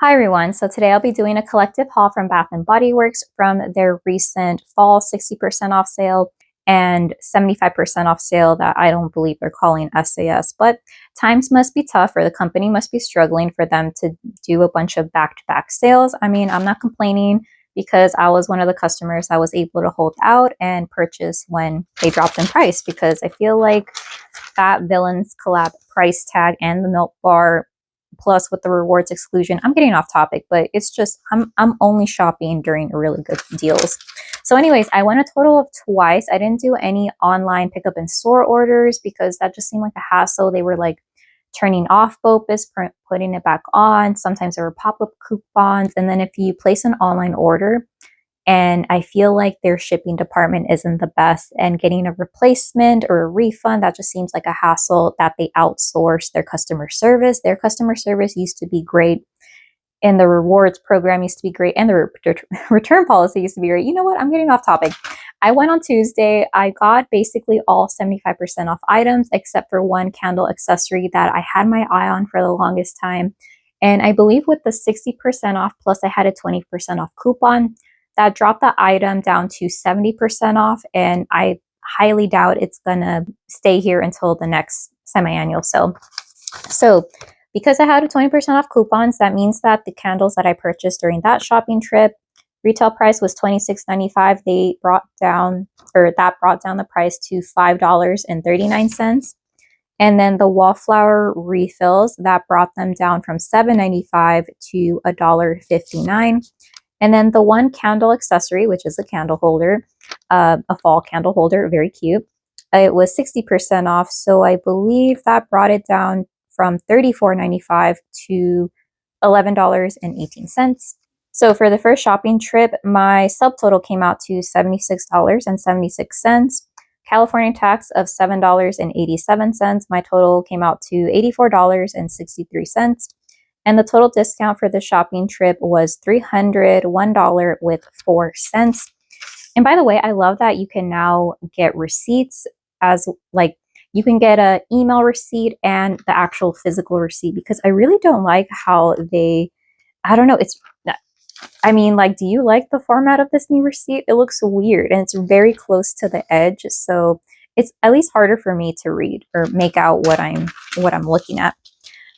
Hi everyone, so today I'll be doing a collective haul from Bath& Body Works from their recent fall 60% off sale and 75% off sale that I don't believe they're calling SAS, but times must be tough or the company must be struggling for them to do a bunch of back-to-back sales. I mean, I'm not complaining because I was one of the customers that was able to hold out and purchase when they dropped in price, because I feel like that Villains collab price tag and the milk bar plus with the rewards exclusion. I'm getting off topic, but it's just I'm only shopping during really good deals. So anyways, I went a total of twice. I didn't do any online pickup in store orders because that just seemed like a hassle. They were like turning off BOPUS, putting it back on. Sometimes there were pop-up coupons. And then if you place an online order and I feel like their shipping department isn't the best, and getting a replacement or a refund, that just seems like a hassle that they outsource their customer service. Their customer service used to be great, and the rewards program used to be great, and the return policy used to be great. You know what? I'm getting off topic. I went on Tuesday. I got basically all 75% off items except for one candle accessory that I had my eye on for the longest time. And I believe with the 60% off plus I had a 20% off coupon, that dropped the item down to 70% off, and I highly doubt it's gonna stay here until the next semi-annual sale. So because I had a 20% off coupons, that means that the candles that I purchased during that shopping trip, retail price was $26.95. They brought down, or that brought down the price to $5.39. And then the Wallflower refills, that brought them down from $7.95 to $1.59. And then the one candle accessory, which is a candle holder, a fall candle holder, very cute. It was 60% off, so I believe that brought it down from $34.95 to $11.18. So for the first shopping trip, my subtotal came out to $76.76. California tax of $7.87. My total came out to $84.63. And the total discount for the shopping trip was $301 with 4 cents. And by the way, I love that you can now get receipts as like you can get an email receipt and the actual physical receipt, because I really don't like how I don't know, I mean, like, do you like the format of this new receipt? It looks weird and it's very close to the edge, so it's at least harder for me to read or make out what I'm looking at.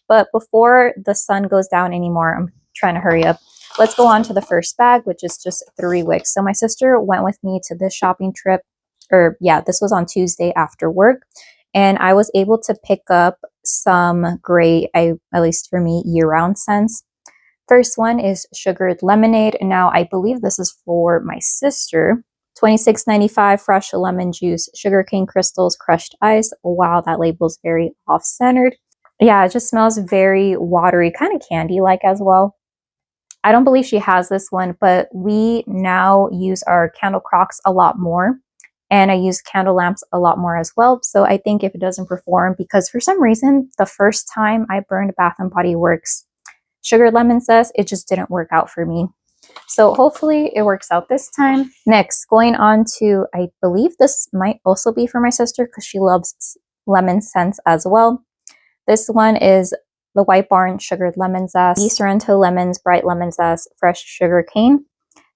But before the sun goes down anymore, I'm trying to hurry up. Let's go on to the first bag, which is just Three-wick. So my sister went with me to this shopping trip, or yeah, this was on Tuesday after work. And I was able to pick up some great, at least for me, year-round scents. First one is sugared lemonade. Now, I believe this is for my sister. $26.95 fresh lemon juice, sugarcane crystals, crushed ice. Wow, that label's very off-centered. Yeah, it just smells very watery, kind of candy-like as well. I don't believe she has this one, but we now use our candle crocks a lot more, and I use candle lamps a lot more as well. So I think if it doesn't perform, because for some reason, the first time I burned Bath & Body Works sugar lemon zest, it just didn't work out for me. So hopefully it works out this time. Next, going on to, I believe this might also be for my sister because she loves lemon scents as well. This one is the White Barn Sugared Lemon Zest, the Sorrento Lemons Bright Lemon Zest, Fresh Sugar Cane.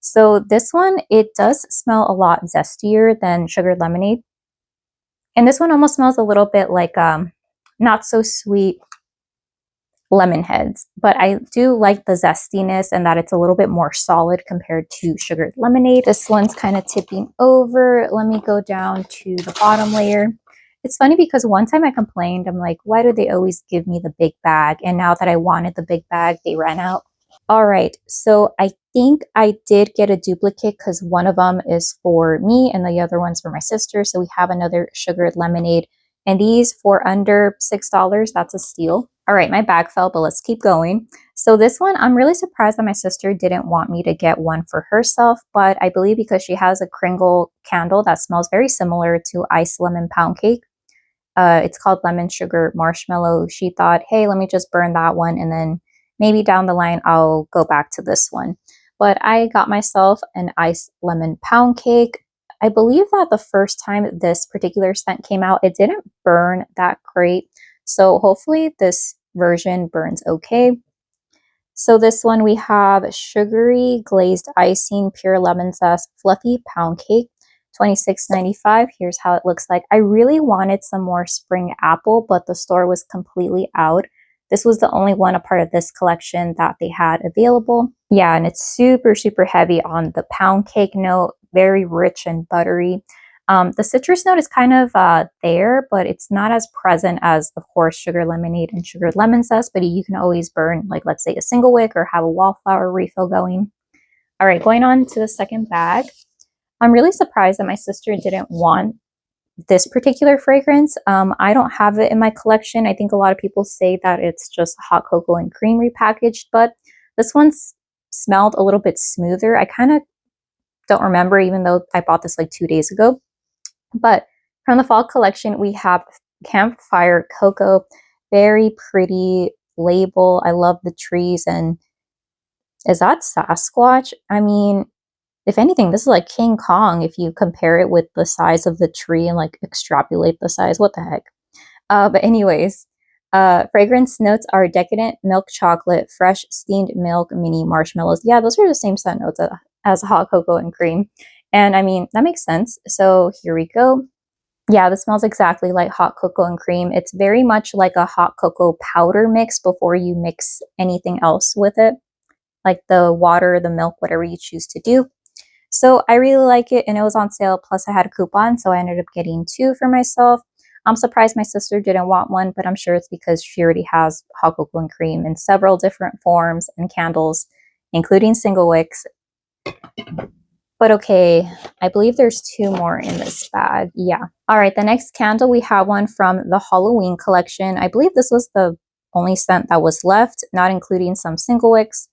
So this one, it does smell a lot zestier than sugared lemonade. And this one almost smells a little bit like not so sweet lemon heads. But I do like the zestiness and that it's a little bit more solid compared to sugared lemonade. This one's kind of tipping over. Let me go down to the bottom layer. It's funny because one time I complained, I'm like, why do they always give me the big bag? And now that I wanted the big bag, they ran out. All right, so I think I did get a duplicate because one of them is for me and the other one's for my sister. So we have another sugared lemonade, and these for under $6, that's a steal. All right, my bag fell, but let's keep going. So this one, I'm really surprised that my sister didn't want me to get one for herself, but I believe because she has a Kringle candle that smells very similar to Ice Lemon Pound Cake. It's called Lemon Sugar Marshmallow. She thought, hey, let me just burn that one, and then maybe down the line, I'll go back to this one. But I got myself an Ice Lemon Pound Cake. I believe that the first time this particular scent came out, it didn't burn that great. So hopefully this version burns okay. So this one we have sugary glazed icing, pure lemon zest, fluffy pound cake, $26.95. Here's how it looks like. I really wanted some more spring apple, but the store was completely out. This was the only one a part of this collection that they had available. Yeah, and it's super, super heavy on the pound cake note, very rich and buttery. The citrus note is kind of there, but it's not as present as, of course, sugar lemonade and sugar lemon zest, but you can always burn, like, let's say a single wick or have a wallflower refill going. All right, going on to the second bag. I'm really surprised that my sister didn't want this particular fragrance. I don't have it in my collection. I think a lot of people say that it's just hot cocoa and cream repackaged, but this one's smelled a little bit smoother. I kind of don't remember, even though I bought this like 2 days ago. But from the fall collection, we have Campfire Cocoa. Very pretty label. I love the trees. And is that Sasquatch? I mean, if anything, this is like King Kong if you compare it with the size of the tree and like extrapolate the size. What the heck? But anyways, fragrance notes are decadent milk chocolate, fresh steamed milk, mini marshmallows. Yeah, those are the same scent notes as hot cocoa and cream. And I mean, that makes sense. So here we go. Yeah, this smells exactly like hot cocoa and cream. It's very much like a hot cocoa powder mix before you mix anything else with it, like the water, the milk, whatever you choose to do. So I really like it, and it was on sale, plus I had a coupon, so I ended up getting 2 for myself. I'm surprised my sister didn't want one, but I'm sure it's because she already has hot cocoa and cream in several different forms and candles, including single wicks. But okay, I believe there's 2 more in this bag. Yeah. All right, the next candle, we have one from the Halloween collection. I believe this was the only scent that was left, not including some single wicks.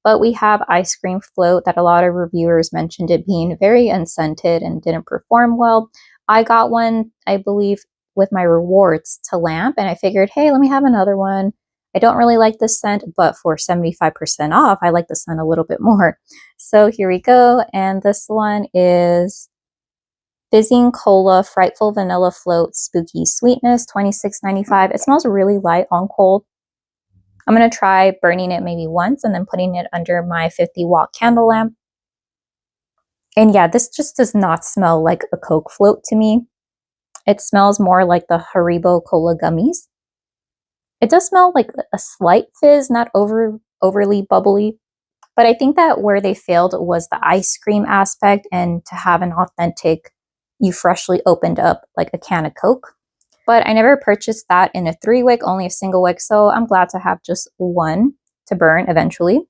But we have Ice Cream Float that a lot of reviewers mentioned it being very unscented and didn't perform well. I got one, I believe, with my rewards to lamp, and I figured, hey, let me have another one. I don't really like this scent, but for 75% off, I like the scent a little bit more. So here we go, and this one is Fizzing Cola Frightful Vanilla Float Spooky Sweetness, $26.95. It smells really light on cold. I'm going to try burning it maybe once and then putting it under my 50-watt candle lamp. And yeah, this just does not smell like a Coke float to me. It smells more like the Haribo Cola gummies. It does smell like a slight fizz, not overly bubbly. But I think that where they failed was the ice cream aspect, and to have an authentic, you freshly opened up like a can of Coke. But I never purchased that in a 3-wick, only a single wick, so I'm glad to have just one to burn eventually.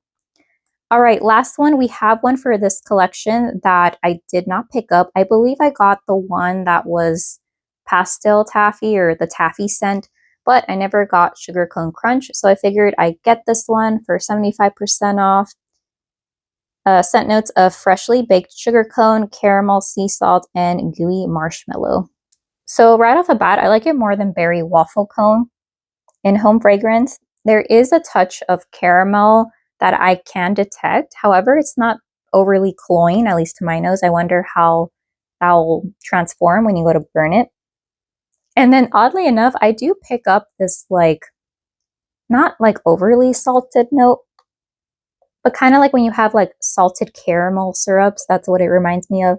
All right, last one. We have one for this collection that I did not pick up. I believe I got the one that was pastel taffy or the taffy scent, but I never got Sugar Cone Crunch, so I figured I'd get this one for 75% off. Scent notes of freshly baked sugar cone, caramel, sea salt, and gooey marshmallow. So right off the bat, I like it more than berry waffle cone in home fragrance. There is a touch of caramel that I can detect. However, it's not overly cloying, at least to my nose. I wonder how that will transform when you go to burn it. And then oddly enough, I do pick up this like, not like overly salted note, but kind of like when you have like salted caramel syrups. That's what it reminds me of.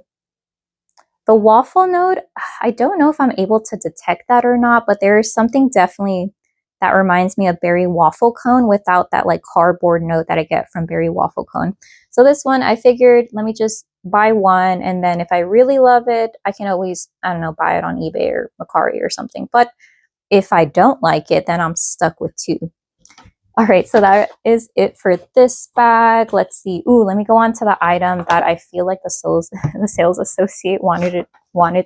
The waffle note, I don't know if I'm able to detect that or not, but there is something definitely that reminds me of berry waffle cone without that like cardboard note that I get from berry waffle cone. So this one, I figured, let me just buy one, and then if I really love it, I can always, I don't know, buy it on eBay or Mercari or something. But if I don't like it, then I'm stuck with 2. All right, so that is it for this bag. Let's see. Ooh, let me go on to the item that I feel like the sales associate wanted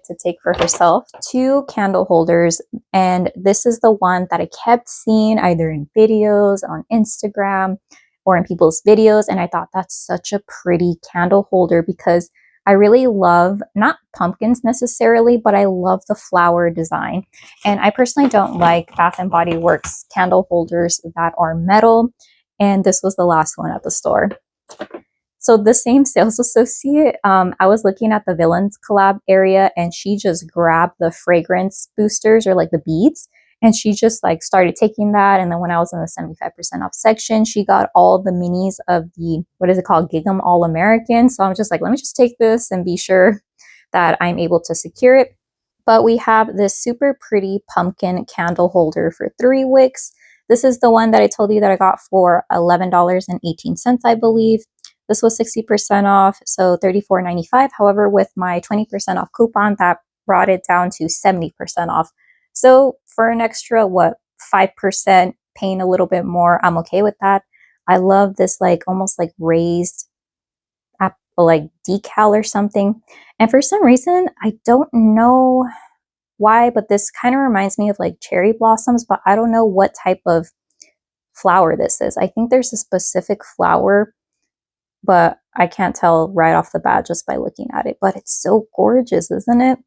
to take for herself. 2 candle holders, and this is the one that I kept seeing either in videos on Instagram or in people's videos, and I thought that's such a pretty candle holder because I really love, not pumpkins necessarily, but I love the flower design. And I personally don't like Bath and Body Works candle holders that are metal. And this was the last one at the store. So the same sales associate, I was looking at the Villains collab area, and she just grabbed the fragrance boosters or like the beads. And she just like started taking that. And then when I was in the 75% off section, she got all the minis of the, what is it called? Gig'em All American. So I'm just like, let me just take this and be sure that I'm able to secure it. But we have this super pretty pumpkin candle holder for 3-wicks. This is the one that I told you that I got for $11.18, I believe. This was 60% off, so $34.95. However, with my 20% off coupon, that brought it down to 70% off. So for an extra, 5%, paying a little bit more, I'm okay with that. I love this like almost like raised like decal or something. And for some reason, I don't know why, but this kind of reminds me of like cherry blossoms, but I don't know what type of flower this is. I think there's a specific flower, but I can't tell right off the bat just by looking at it. But it's so gorgeous, isn't it?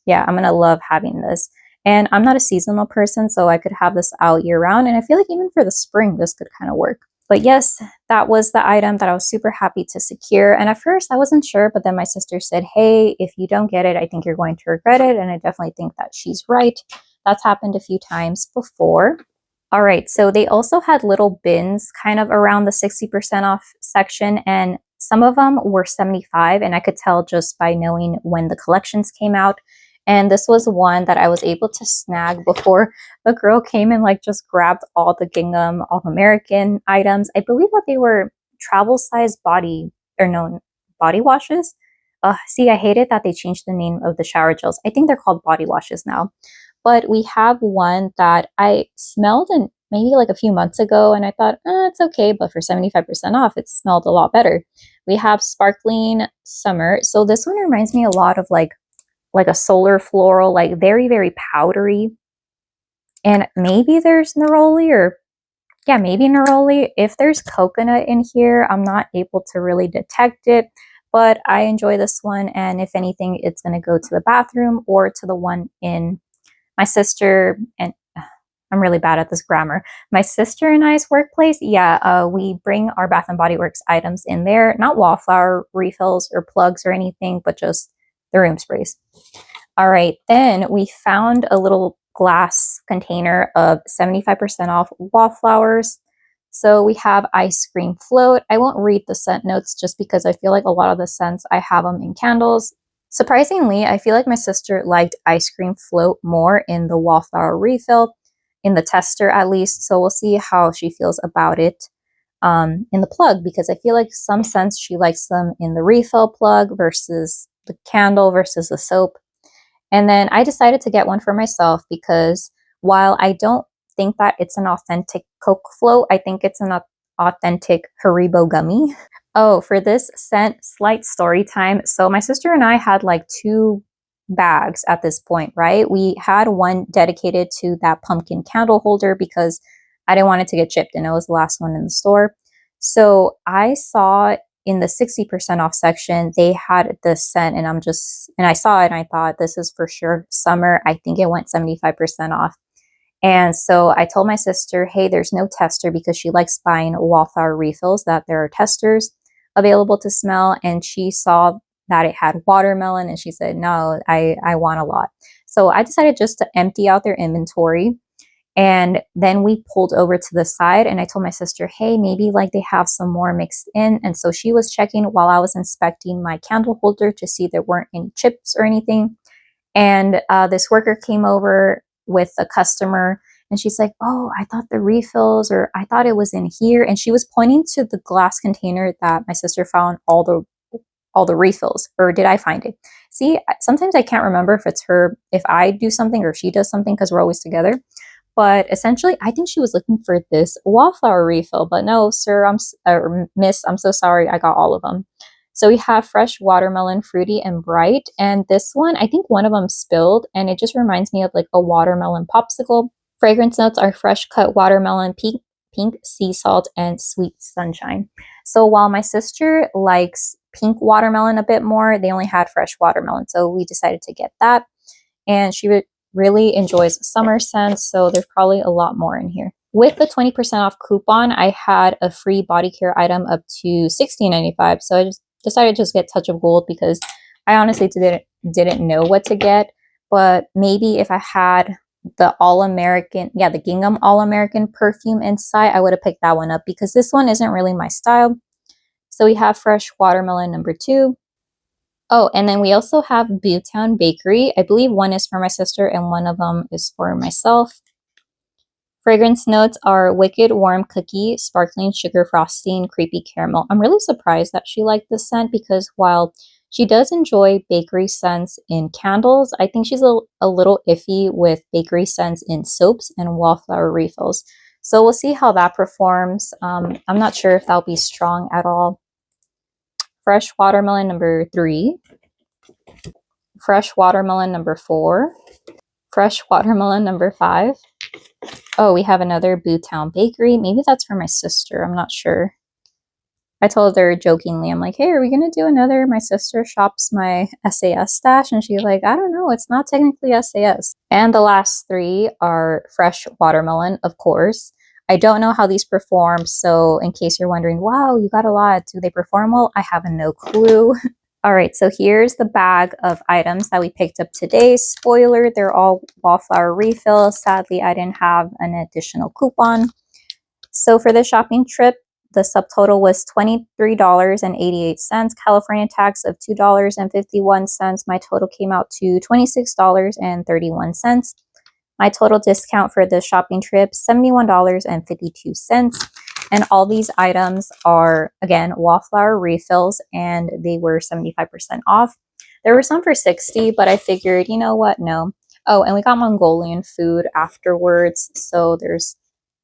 Yeah, I'm gonna love having this. And I'm not a seasonal person, so I could have this out year round. And I feel like even for the spring, this could kind of work. But yes, that was the item that I was super happy to secure. And at first I wasn't sure, but then my sister said, hey, if you don't get it, I think you're going to regret it. And I definitely think that she's right. That's happened a few times before. All right, so they also had little bins kind of around the 60% off section, and some of them were 75, and I could tell just by knowing when the collections came out. And this was one that I was able to snag before the girl came and like just grabbed all the gingham, all American items. I believe that they were travel size body washes. See, I hated that they changed the name of the shower gels. I think they're called body washes now. But we have one that I smelled in maybe like a few months ago, and I thought, it's okay, but for 75% off, it smelled a lot better. We have Sparkling Summer. So this one reminds me a lot of like a solar floral, like very, very powdery. And maybe there's neroli, or yeah, maybe neroli. If there's coconut in here, I'm not able to really detect it, but I enjoy this one. And if anything, it's going to go to the bathroom or to the one in my sister, and I'm really bad at this grammar. My sister and I's workplace, yeah, we bring our Bath and Body Works items in there, not Wallflower refills or plugs or anything, but just the room sprays. All right, then we found a little glass container of 75% off Wallflowers. So we have Ice Cream Float. I won't read the scent notes just because I feel like a lot of the scents, I have them in candles. Surprisingly, I feel like my sister liked Ice Cream Float more in the Wallflower refill, in the tester at least. So we'll see how she feels about it in the plug, because I feel like some scents she likes them in the refill plug versus the candle versus the soap. And then I decided to get one for myself because while I don't think that it's an authentic Coke float, I think it's an authentic Haribo gummy. Oh, for this scent, slight story time. So my sister and I had like 2 bags at this point, right? We had one dedicated to that pumpkin candle holder because I didn't want it to get chipped, and it was the last one in the store. So I saw in the 60% off section, they had this scent, and I saw it and I thought, this is for sure summer. I think it went 75% off. And so I told my sister, hey, there's no tester, because she likes buying Wallflower refills, that there are testers available to smell. And she saw that it had watermelon, and she said, no, I want a lot. So I decided just to empty out their inventory. And then we pulled over to the side, and I told my sister, hey, maybe like they have some more mixed in. And so she was checking while I was inspecting my candle holder to see there weren't any chips or anything. And this worker came over with a customer, and she's like, oh, I thought the refills, or I thought it was in here. And she was pointing to the glass container that my sister found all the refills. Or did I find it? See, sometimes I can't remember if it's her, if I do something or she does something, because we're always together. But essentially, I think she was looking for this Wallflower refill. But no, sir, miss, I'm so sorry. I got all of them. So we have fresh watermelon, fruity and bright. And this one, I think one of them spilled, and it just reminds me of like a watermelon popsicle. Fragrance notes are fresh cut watermelon, pink sea salt, and sweet sunshine. So while my sister likes pink watermelon a bit more, they only had fresh watermelon. So we decided to get that. And she really enjoys summer scents, so there's probably a lot more in here. With the 20% off coupon, I had a free body care item up to $16.95. So I just decided to just get Touch of Gold because I honestly didn't know what to get. But maybe if I had the All-American, yeah, the Gingham All-American perfume inside, I would have picked that one up because this one isn't really my style. So we have Fresh Watermelon number 2. Oh, and then we also have Bootown Bakery. I believe one is for my sister and one of them is for myself. Fragrance notes are Wicked Warm Cookie, Sparkling Sugar Frosting, Creepy Caramel. I'm really surprised that she liked this scent because while she does enjoy bakery scents in candles, I think she's a little iffy with bakery scents in soaps and Wallflower refills. So we'll see how that performs. I'm not sure if that'll be strong at all. Fresh Watermelon number 3. Fresh Watermelon number 4. Fresh Watermelon number 5. Oh, we have another Bootown Bakery. Maybe that's for my sister. I'm not sure. I told her jokingly, I'm like, hey, are we going to do another? My sister shops my SAS stash. And she's like, I don't know. It's not technically SAS. And the last 3 are Fresh Watermelon, of course. I don't know how these perform. So in case you're wondering, wow, you got a lot. Do they perform well? I have no clue. All right, so here's the bag of items that we picked up today. Spoiler, they're all Wallflower refills. Sadly, I didn't have an additional coupon. So for the shopping trip, the subtotal was $23.88, California tax of $2.51. My total came out to $26.31. My total discount for the shopping trip, $71.52. And all these items are, again, Wallflower refills, and they were 75% off. There were some for 60, but I figured, you know what, no. Oh, and we got Mongolian food afterwards, so there's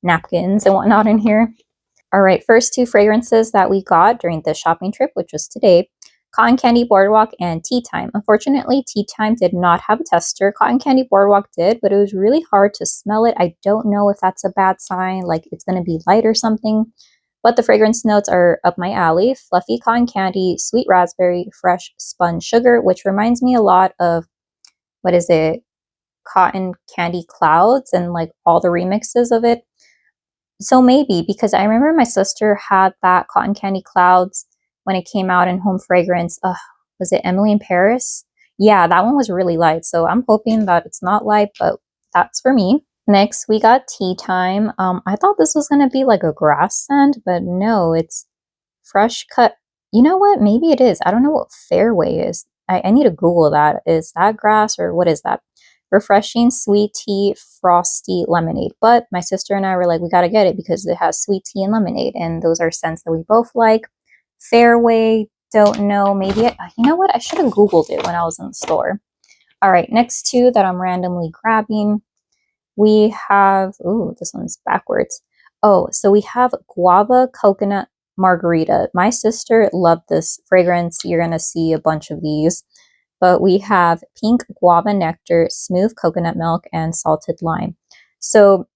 napkins and whatnot in here. All right, first 2 fragrances that we got during the shopping trip, which was today, Cotton Candy Boardwalk and Tea Time. Unfortunately, Tea Time did not have a tester. Cotton Candy Boardwalk did, but it was really hard to smell it. I don't know if that's a bad sign, like it's going to be light or something. But the fragrance notes are up my alley. Fluffy cotton candy, sweet raspberry, fresh spun sugar, which reminds me a lot of, what is it, Cotton Candy Clouds and like all the remixes of it. So maybe, because I remember my sister had that Cotton Candy Clouds when it came out in home fragrance. Was it Emily in Paris? Yeah, that one was really light. So I'm hoping that it's not light, but that's for me. Next, we got Tea Time. I thought this was going to be like a grass scent, but no, it's fresh cut. You know what? Maybe it is. I don't know what Fairway is. I need to Google that. Is that grass or what is that? Refreshing sweet tea frosty lemonade. But my sister and I were like, we got to get it because it has sweet tea and lemonade. And those are scents that we both like. Fairway, don't know. Maybe, you know what? I should have Googled it when I was in the store. All right, next 2 that I'm randomly grabbing. We have, ooh, this one's backwards. Oh, so we have Guava Coconut Margarita. My sister loved this fragrance. You're going to see a bunch of these. But we have Pink Guava Nectar, Smooth Coconut Milk, and Salted Lime. So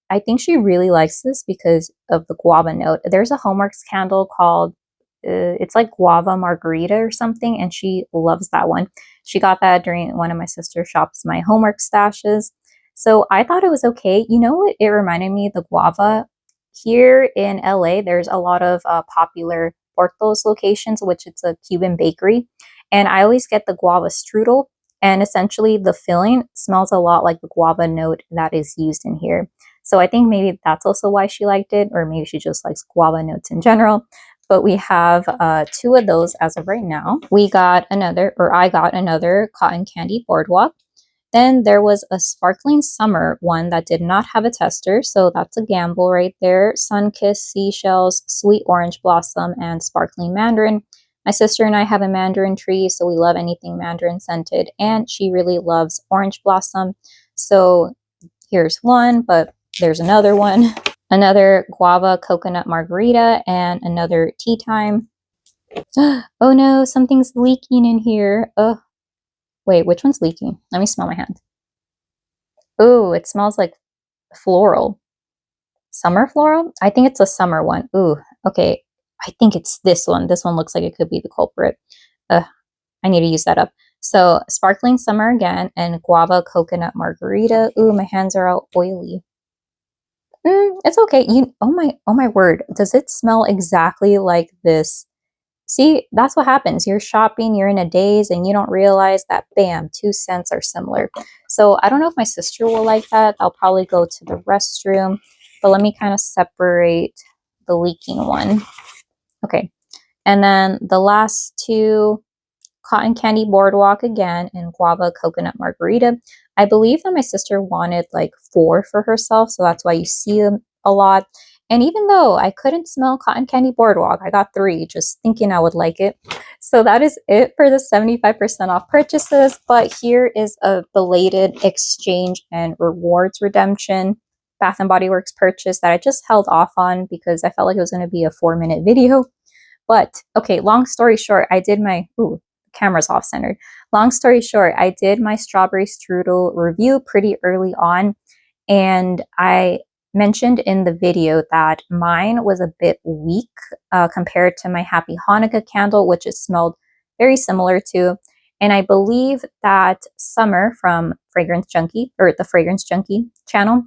I think she really likes this because of the guava note. There's a Homeworks candle called, it's like Guava Margarita or something, and she loves that one. She got that during one of my sister shops my homework stashes. So I thought it was okay. You know what? It reminded me of the guava. Here in LA, there's a lot of popular Portos locations, which it's a Cuban bakery. And I always get the guava strudel. And essentially the filling smells a lot like the guava note that is used in here. So I think maybe that's also why she liked it, or maybe she just likes guava notes in general. But we have 2 of those as of right now. We got another, or I got another Cotton Candy Boardwalk. Then there was a Sparkling Summer one that did not have a tester, so that's a gamble right there. Sun-Kissed Seashells, Sweet Orange Blossom, and Sparkling Mandarin. My sister and I have a mandarin tree, so we love anything mandarin scented, and she really loves Orange Blossom. So here's one, but there's another one. Another Guava Coconut Margarita, and another Tea Time. Oh no, something's leaking in here. Oh, wait, which one's leaking? Let me smell my hand. Ooh, it smells like floral. Summer floral? I think it's a summer one. Ooh, okay. I think it's this one. This one looks like it could be the culprit. I need to use that up. So, Sparkling Summer again, and Guava Coconut Margarita. Ooh, my hands are all oily. It's okay. Oh my word. Does it smell exactly like this See, that's what happens. You're shopping, you're in a daze, and you don't realize that, bam, 2 scents are similar. So I don't know if my sister will like that. I'll probably go to the restroom, but let me kind of separate the leaking one. Okay. And then the last two, Cotton Candy Boardwalk again and Guava Coconut Margarita. I believe that my sister wanted like 4 for herself, so that's why you see them a lot. And even though I couldn't smell Cotton Candy Boardwalk, I got 3 just thinking I would like it. So that is it for the 75% off purchases. But here is a belated exchange and rewards redemption Bath and Body Works purchase that I just held off on because I felt like it was going to be a 4-minute video. But okay, long story short, I did my, ooh, camera's off centered. Long story short, I did my strawberry strudel review pretty early on. And I mentioned in the video that mine was a bit weak compared to my Happy Hanukkah candle, which it smelled very similar to. And I believe that Summer from Fragrance Junkie, or the Fragrance Junkie channel,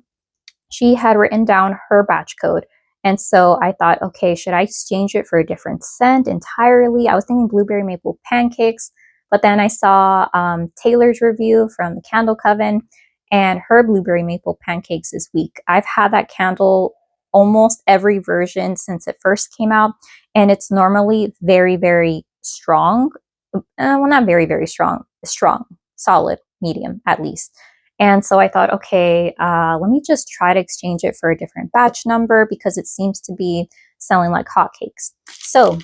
she had written down her batch code. And so I thought, okay, should I exchange it for a different scent entirely? I was thinking blueberry maple pancakes, but then I saw Taylor's review from the Candle Coven, and her blueberry maple pancakes is weak. I've had that candle almost every version since it first came out, and it's normally very, very strong. Well, not very, very strong, solid, medium at least. And so I thought, okay, let me just try to exchange it for a different batch number because it seems to be selling like hotcakes. So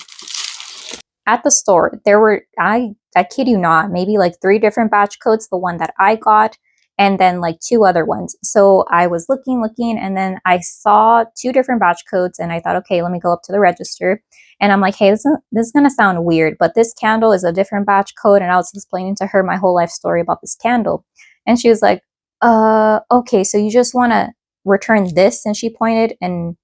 at the store, there were, I kid you not, maybe like 3 different batch codes, the one that I got, and then like 2 other ones. So I was looking, and then I saw 2 different batch codes, and I thought, okay, let me go up to the register. And I'm like, hey, this is going to sound weird, but this candle is a different batch code. And I was explaining to her my whole life story about this candle. And she was like, okay, so you just want to return this? And she pointed and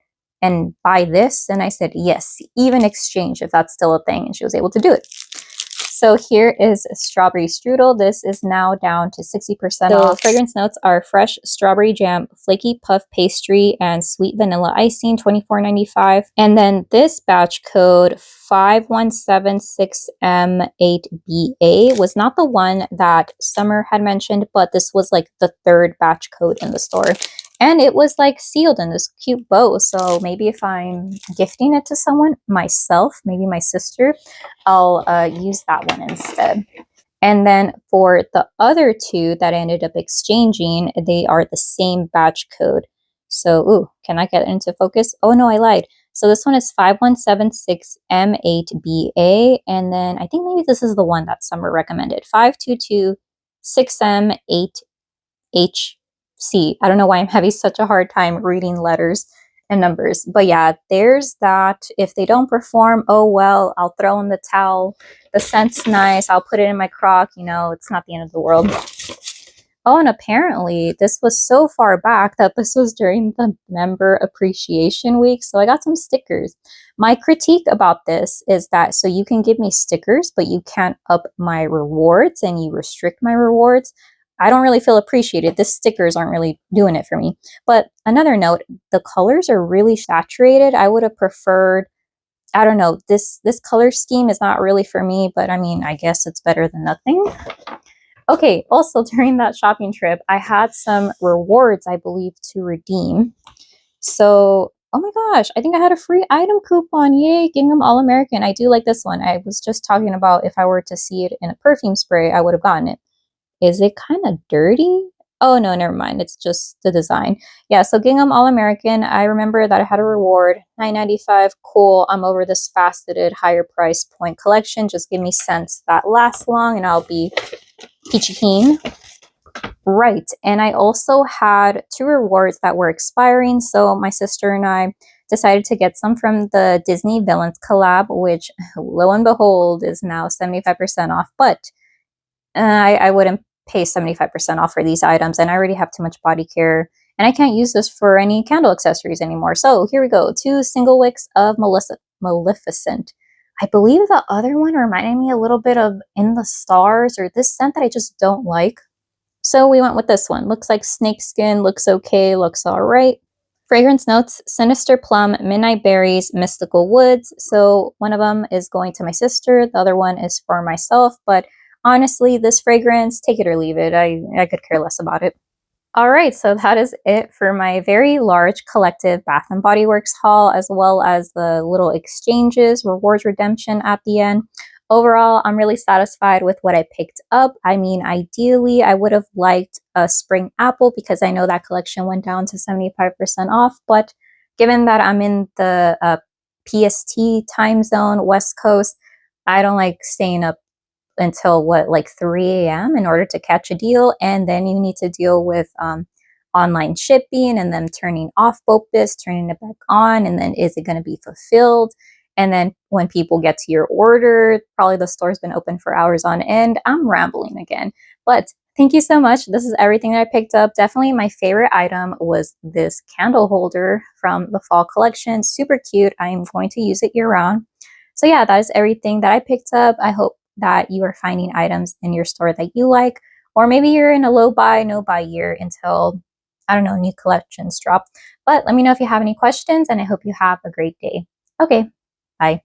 buy this? And I said, yes, even exchange if that's still a thing. And she was able to do it. So here is strawberry strudel. This is now down to 60% off. Fragrance notes are fresh strawberry jam, flaky puff pastry, and sweet vanilla icing, $24.95. And then this batch code 5176M8BA was not the one that Summer had mentioned, but this was like the 3rd batch code in the store. And it was like sealed in this cute bow. So maybe if I'm gifting it to someone, myself, maybe my sister, I'll use that one instead. And then for the other 2 that I ended up exchanging, they are the same batch code. So, ooh, can I get into focus? Oh no, I lied. So this one is 5176M8BA. And then I think maybe this is the one that Summer recommended, 5226M8H. I don't know why I'm having such a hard time reading letters and numbers. But yeah, there's that. If they don't perform, oh well, I'll throw in the towel. The scent's nice. I'll put it in my crock. You know, it's not the end of the world. Oh, and apparently this was so far back that this was during the member appreciation week. So I got some stickers. My critique about this is that, so you can give me stickers, but you can't up my rewards and you restrict my rewards. I don't really feel appreciated. The stickers aren't really doing it for me. But another note, the colors are really saturated. I would have preferred, I don't know, this color scheme is not really for me, but I mean, I guess it's better than nothing. Okay, also during that shopping trip, I had some rewards, I believe, to redeem. So, oh my gosh, I think I had a free item coupon. Yay, Gingham All-American. I do like this one. I was just talking about if I were to see it in a perfume spray, I would have gotten it. Is it kind of dirty? Oh no, never mind. It's just the design. Yeah, so Gingham All-American, I remember that I had a reward, $9.95. Cool, I'm over this faceted higher price point collection. Just give me scents that last long and I'll be peachy keen. Right, and I also had 2 rewards that were expiring, so my sister and I decided to get some from the Disney Villains collab, which lo and behold is now 75% off, but I wouldn't pay 75% off for these items, and I already have too much body care, and I can't use this for any candle accessories anymore. So here we go, 2 single wicks of Maleficent. I believe the other one reminded me a little bit of In the Stars, or this scent that I just don't like. So we went with this one. Looks like snakeskin, looks okay, looks all right. Fragrance notes: Sinister Plum, Midnight Berries, Mystical Woods. So one of them is going to my sister, the other one is for myself, but honestly, this fragrance, take it or leave it. I could care less about it. All right, so that is it for my very large collective Bath and Body Works haul, as well as the little exchanges, rewards redemption at the end. Overall, I'm really satisfied with what I picked up. I mean, ideally, I would have liked a spring apple because I know that collection went down to 75% off, but given that I'm in the PST time zone, West Coast, I don't like staying up until what, like 3 a.m. in order to catch a deal, and then you need to deal with online shipping and then turning off BOPIS, turning it back on, and then is it going to be fulfilled? And then when people get to your order, probably the store's been open for hours on end. I'm rambling again, but thank you so much. This is everything that I picked up. Definitely my favorite item was this candle holder from the fall collection. Super cute. I am going to use it year round. So yeah, that is everything that I picked up. I hope that you are finding items in your store that you like, or maybe you're in a low buy, no buy year until, I don't know, new collections drop. But let me know if you have any questions, and I hope you have a great day. Okay, bye.